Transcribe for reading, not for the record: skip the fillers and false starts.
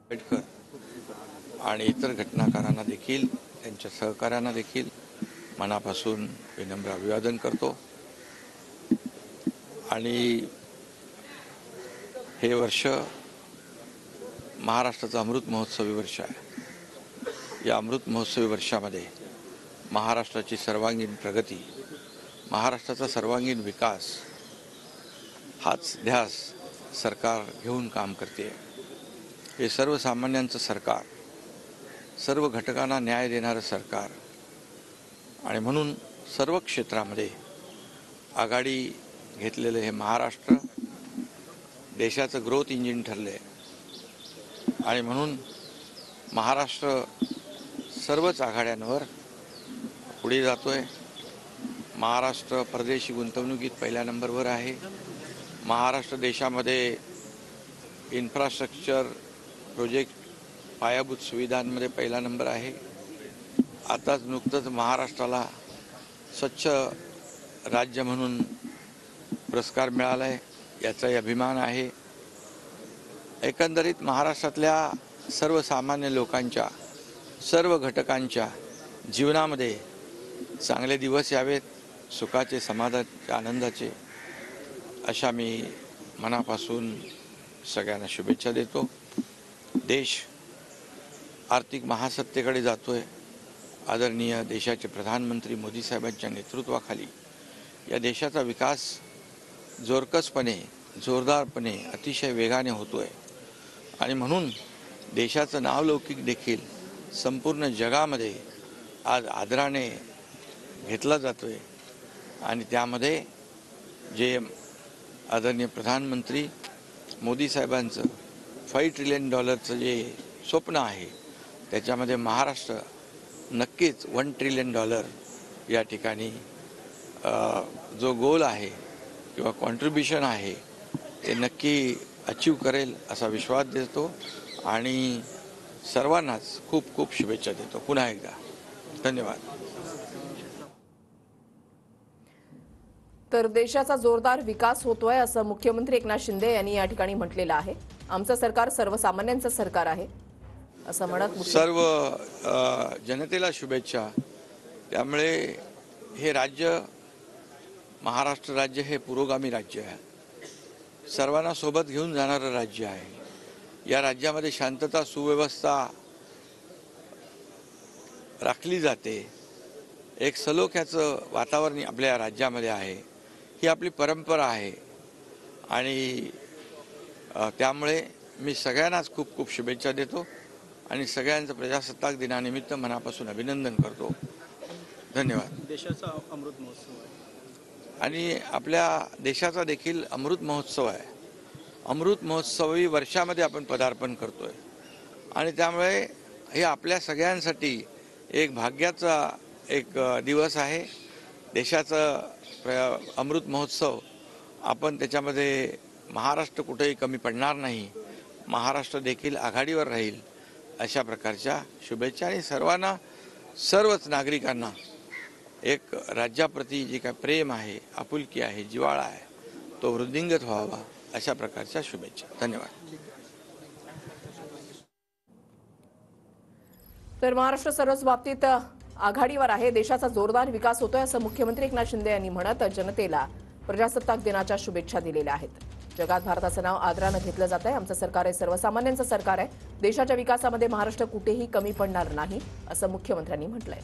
आंबेडकर आणि इतर घटनाकारांना देखील त्यांच्या सहकार्यांना देखील मनापासून विनम्र अभिवादन करतो। आणि हे वर्ष महाराष्ट्राचा अमृत महोत्सवी वर्ष आहे। या अमृत महोत्सवी वर्षामध्ये महाराष्ट्राची सर्वांगीण प्रगती, महाराष्ट्राचा सर्वांगीण विकास हाच ध्यास सरकार घेऊन काम करते। हे सर्वसामान्यांचं सरकार, सर्व घटकांना न्याय देणारं सरकार आणि म्हणून सर्व क्षेत्रामध्ये आघाडी घेतलेले हे महाराष्ट्र देशाचं ग्रोथ इंजिन ठरले आणि म्हणून महाराष्ट्र सर्वच आघाड्यांवर पुढे जातोय। महाराष्ट्र परदेशी गुंतवणुकीत पहिल्या नंबरवर आहे। महाराष्ट्र देशामध्ये इन्फ्रास्ट्रक्चर प्रोजेक्ट पायाभूत सुविधांमध्ये पहिला नंबर आहे। आताच नुकतंच महाराष्ट्राला स्वच्छ राज्य म्हणून पुरस्कार मिळाला आहे, याचाही अभिमान आहे। एकंदरीत महाराष्ट्रातल्या सर्वसामान्य लोकांच्या, सर्व घटकांच्या जीवनामध्ये चांगले दिवस यावेत, सुखाचे, समाधानाचे, आनंदाचे, अशा मी मनापासून सगळ्यांना शुभेच्छा देतो। देश आर्थिक महासत्तेकडे जातोय। आदरणीय देशाचे प्रधानमंत्री मोदी साहेबांच्या नेतृत्वाखाली या देशाचा विकास जोरकसपणे, जोरदारपणे, अतिशय वेगाने होतोय आणि म्हणून देशाचं नावलौकिक देखील संपूर्ण जगामध्ये आज आदराने घेतला जातोय। आणि त्यामध्ये जे आदरणीय प्रधानमंत्री मोदी साहेबांचं $5 ट्रिलियन जे स्वप्न आहे, त्याच्यामध्ये महाराष्ट्र नक्कीच $1 ट्रिलियन या ठिकाणी जो गोल आहे किंवा कॉन्ट्रीब्युशन आहे ते नक्की अचीव करेल असा विश्वास देतो आणि सर्वांनाच खूप खूप शुभेच्छा देतो। पुन्हा एकदा धन्यवाद। तर देशाचा जोरदार विकास होतोय असं मुख्यमंत्री एकनाथ शिंदे यांनी या ठिकाणी म्हटलेलं आहे। आमचं सरकार सर्वसामान्यांचं सरकार आहे असं म्हणत सर्व जनतेला शुभेच्छा। त्यामुळे हे राज्य, महाराष्ट्र राज्य हे पुरोगामी राज्य आहे, सर्वांना सोबत घेऊन जाणारं राज्य आहे। या राज्यामध्ये शांतता, सुव्यवस्था राखली जाते। एक सलोख्याचं वातावरण आपल्या राज्यामध्ये आहे, ही आपली परंपरा आहे आणि त्यामुळे मी सगळ्यांनाच खूप खूप शुभेच्छा देतो आणि सगळ्यांचं प्रजासत्ताक दिनानिमित्त मनापासून अभिनंदन करतो। धन्यवाद। देशाचा अमृत महोत्सव आहे आणि आपल्या देशाचा देखील अमृत महोत्सव आहे। अमृत महोत्सवी वर्षामध्ये आपण पदार्पण करतोय आणि त्यामुळे हे आपल्या सगळ्यांसाठी एक भाग्याचा एक दिवस आहे। देशाचा अमृत महोत्सव आपण त्याच्यामध्ये महाराष्ट्र कुठेही कमी पडणार नाही, महाराष्ट्र देखील आघाडीवर राहील अशा प्रकारच्या शुभेच्छा आणि सर्वांना, सर्वच नागरिकांना एक राज्याप्रती जे काय प्रेम आहे, आपुलकी आहे, जिव्हाळा आहे, तो वृद्धिंगत व्हावा अशा प्रकारच्या शुभेच्छा। धन्यवाद। तर महाराष्ट्र सर्वच बाबतीत आघाडीवर आहे, देशाचा जोरदार विकास होतोय असं मुख्यमंत्री एकनाथ शिंदे यांनी म्हणत जनतेला प्रजासत्ताक दिनाच्या शुभेच्छा दिलेल्या आहेत। जगात भारताचं नाव आदरानं घेतलं जात आहे। आमचं सरकार हे सर्वसामान्यांचं सरकार आहे। देशाच्या विकासामध्ये महाराष्ट्र कुठेही कमी पडणार नाही असं मुख्यमंत्र्यांनी म्हटलंय।